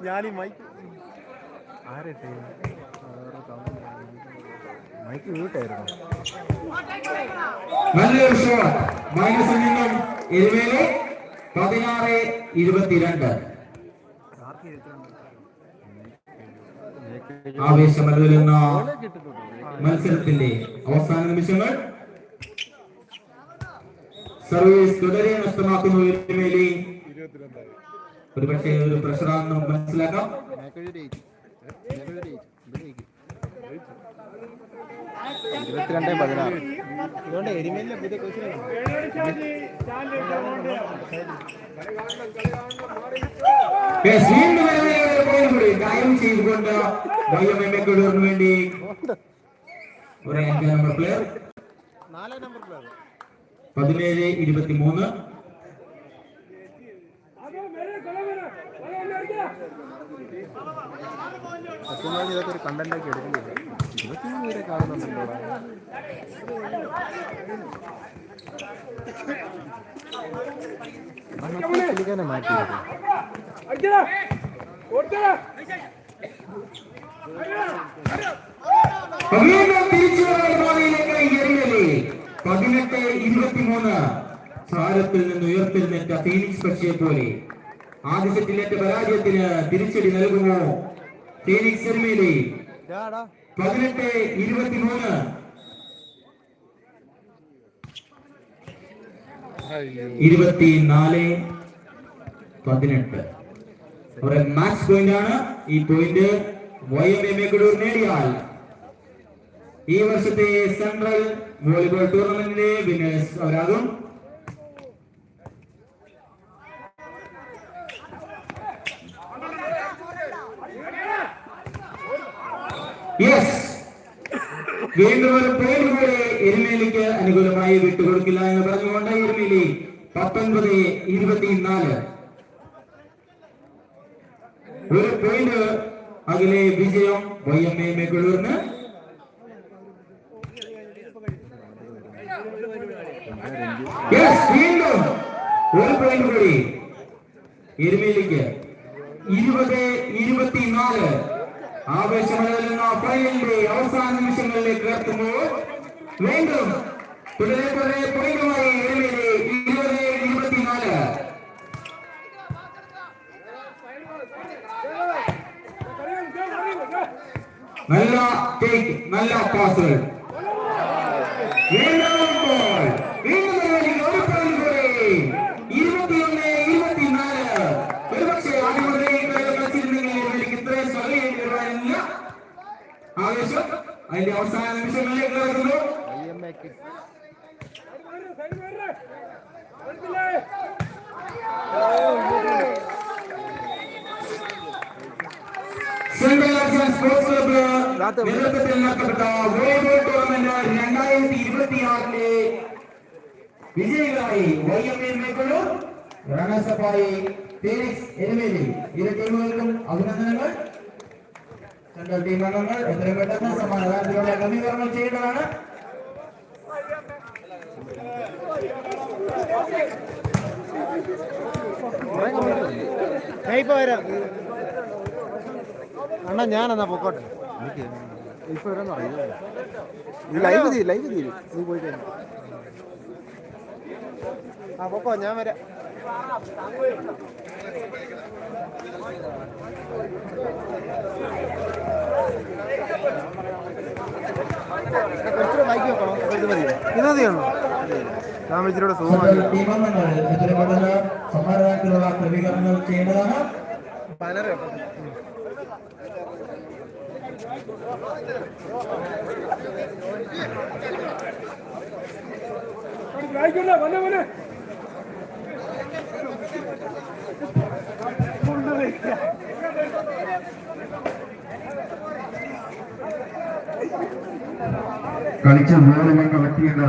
ഞാൻ mic mic വീട്ടായിരുന്നു. നല്ലൊരു shot. മൈനസിൽ നിന്നും ഇരുവേലെ 16-22. ആവേശമലരുന്ന മത്സരത്തിന്റെ അവസാന നിമിഷങ്ങൾ. സർവീസ് തുടരെ നഷ്ടമാക്കുന്നു ഇരുമേലി. ഒരുപക്ഷെ ഒരു പ്രഷറാണെന്ന് നമുക്ക് മനസ്സിലാക്കാം. കാര്യം ചെയ്തുകൊണ്ട് വൈഎംഎംഎക്ക് വേണ്ടി ഒരു 5 നമ്പർ പ്ലെയർ 17-23. ഇതൊക്കെ ഒരു കണ്ടന്റാക്കി എടുക്കുന്നില്ല. 23 പേരെ കാണുന്നുണ്ടല്ലോ. മാറ്റി തിരിച്ചു 18-23. ഭാരത്തിൽ നിന്ന് ഉയർത്തെഴുന്നേറ്റ ഫീനിക്സ് പക്ഷിയെ പോലെ ആദ്യ സെറ്റിലേറ്റ പരാജയത്തിന് തിരിച്ചടി നൽകുമോ ഫീനിക്സ് എരുമേലി? 18-23. 24-18. ഒരു മാച്ച് പോയിന്റ് ആണ്. ഈ പോയിന്റ് വൈഎംഎംഎ കടൂർ നേടിയാൽ ഈ വർഷത്തെ സെൻട്രൽ വോളിബോൾ ടൂർണമെന്റിന്റെ വിന്നേഴ്സ് അവരാകും. വീണ്ടും ഒരു പോയിന്റ് കൂടെ എരുമേലിക്ക് അനുകൂലമായി വിട്ടുകൊടുക്കില്ല എന്ന് പറഞ്ഞുകൊണ്ട് എരുമേലി 19-24. ഒരു പോയിന്റ് അകലെ വിജയം വൈഎംഎംഎ കടൂരിന്. വീണ്ടും ഒരു പോയിന്റ് കൂടി എരുമേലിക്ക് 20-24. ആവേശമലരുന്ന ഫൈനലിന്റെ അവസാന നിമിഷങ്ങളിലേക്ക് എത്തുമ്പോൾ വീണ്ടും തുടരെ പോയിന്റുമായി എരുമേലി 20-24. നല്ല ടേക്ക്, നല്ല പാസുകൾ. വീണ്ടും ഒരു പോയിന്റ് കൂടി 21-24. ഒരുപക്ഷെ ഇത്രയും സമയം വരുവാനില്ല. ആവേശം അതിന്റെ അവസാന നിമിഷങ്ങളിലേക്ക് കടക്കുന്നു. സെൻട്രൽ സ്പോർട്സ് ക്ലബ്ബ് നേതൃത്വത്തിൽ നടത്തപ്പെട്ട വോളിബോൾ ടൂർണമെന്റ് 2026 വിജയികളായി വൈഎംഎംഎ കടൂർ, റണ്ണേഴ്സപ്പായി ഫീനിക്സ് എരുമേലി. ഇരു ടീമുകൾക്കും അഭിനന്ദനങ്ങൾ. സെൻട്രൽ ടീം അംഗങ്ങൾ എത്രയും പെട്ടെന്ന് സമാധാനത്തിലുള്ള ക്രമീകരണങ്ങൾ ചെയ്യേണ്ടതാണ്. അണ്ണാ ഞാനെന്നാ പൊക്കോട്ടെ. ഇപ്പൊ വരാന്ന് അറിയില്ല. ലൈവ് തീരും. നീ പോയിട്ട് ആ പൊക്കോ, ഞാൻ വരാം. കുറച്ചുകൂടെ ബൈക്ക് വെക്കണോ? ഇത് മതിയാണോ? ഞാൻ വിളിച്ചിലൂടെ സമാധാനത്തിലുള്ള ക്രമീകരണങ്ങൾ ചെയ്യേണ്ടതാണ്. പലരും കളിച്ച ബോൾ കളക്ട് ചെയ്യേണ്ട